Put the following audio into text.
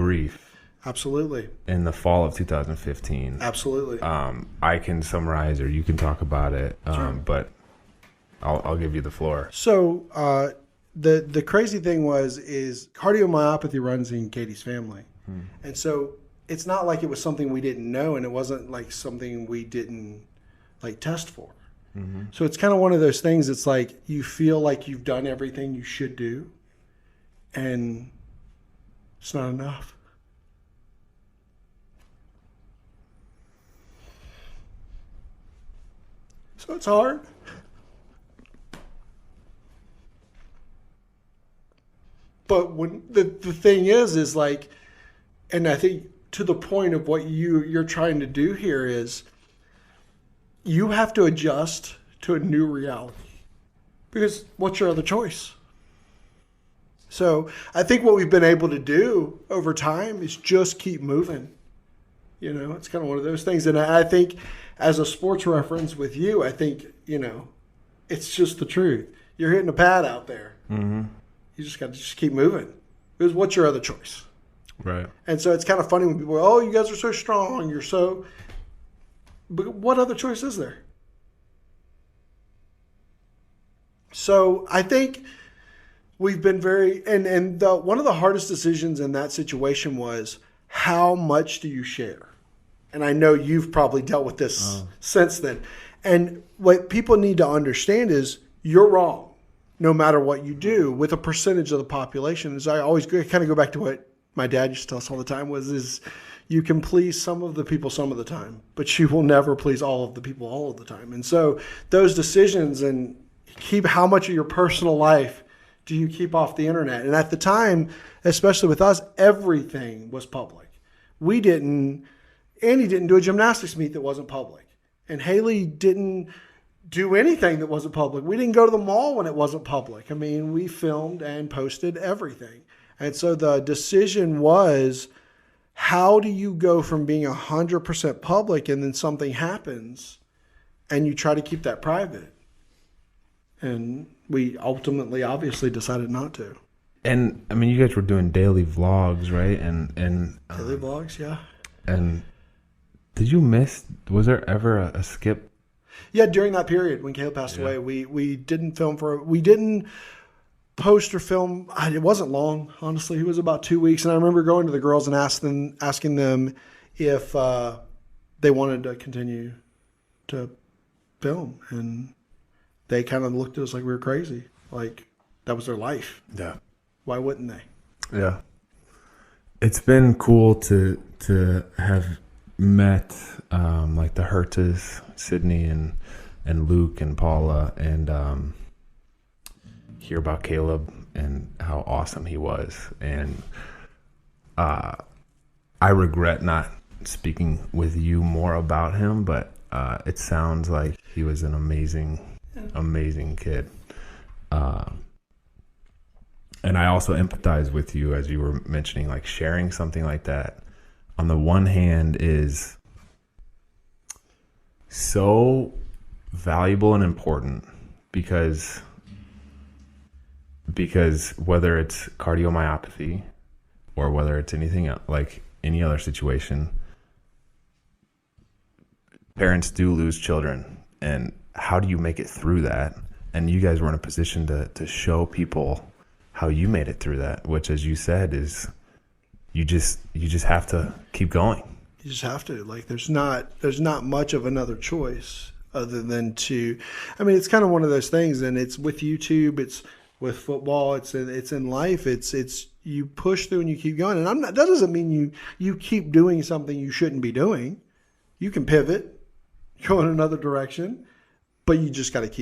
brief. Absolutely. In the fall of 2015. Absolutely. I can summarize, or you can talk about it, Sure. but I'll give you the floor. So the crazy thing is cardiomyopathy runs in Katie's family. And so it's not like it was something we didn't know, and it wasn't like something we didn't like test for. So it's kind of one of those things. It's like you feel like you've done everything you should do, and it's not enough. So it's hard. But when the thing is like, and I think to the point of what you're trying to do here is you have to adjust to a new reality, because what's your other choice? So I think what we've been able to do over time is just keep moving. You know, it's kind of one of those things. And I think as a sports reference with you, I think, you know, it's just the truth. You're hitting a pad out there. You just got to just keep moving. Because what's your other choice? Right. And so it's kind of funny when people go, oh, you guys are so strong. You're so... But what other choice is there? So I think we've been very... And one of the hardest decisions in that situation was, how much do you share? And I know you've probably dealt with this since then. And what people need to understand is you're wrong no matter what you do with a percentage of the population. As I always kind of go back to what my dad used to tell us all the time is you can please some of the people some of the time, but you will never please all of the people all of the time. And so those decisions, and keep how much of your personal life do you keep off the internet? And at the time, especially with us, everything was public. Andy didn't do a gymnastics meet that wasn't public. And Haley didn't do anything that wasn't public. We didn't go to the mall when it wasn't public. I mean, we filmed and posted everything. And so the decision was, how do you go from being 100% public and then something happens and you try to keep that private? And we ultimately obviously decided not to. And I mean, you guys were doing daily vlogs, right? And Daily vlogs, yeah. And was there ever a skip? Yeah, during that period when Caleb passed away, we didn't we didn't post or film. It wasn't long, honestly. It was about 2 weeks. And I remember going to the girls and asking them if they wanted to continue to film. And they kind of looked at us like we were crazy. Like, that was their life. Yeah. Why wouldn't they? Yeah. It's been cool to have met like the Hertzes, Sydney and Luke and Paula, and hear about Caleb and how awesome he was. And I regret not speaking with you more about him, but it sounds like he was an amazing kid. And I also empathize with you, as you were mentioning, like sharing something like that on the one hand is so valuable and important because whether it's cardiomyopathy or whether it's anything else, like any other situation, parents do lose children. And how do you make it through that? And you guys were in a position to show people how you made it through that, which, as you said, is you just have to keep going. You just have to. Like, there's not much of another choice other than to. I mean, it's kind of one of those things, and it's with YouTube, it's with football, it's in life. It's you push through and you keep going. And that doesn't mean you keep doing something you shouldn't be doing. You can pivot, go in another direction, but you just got to keep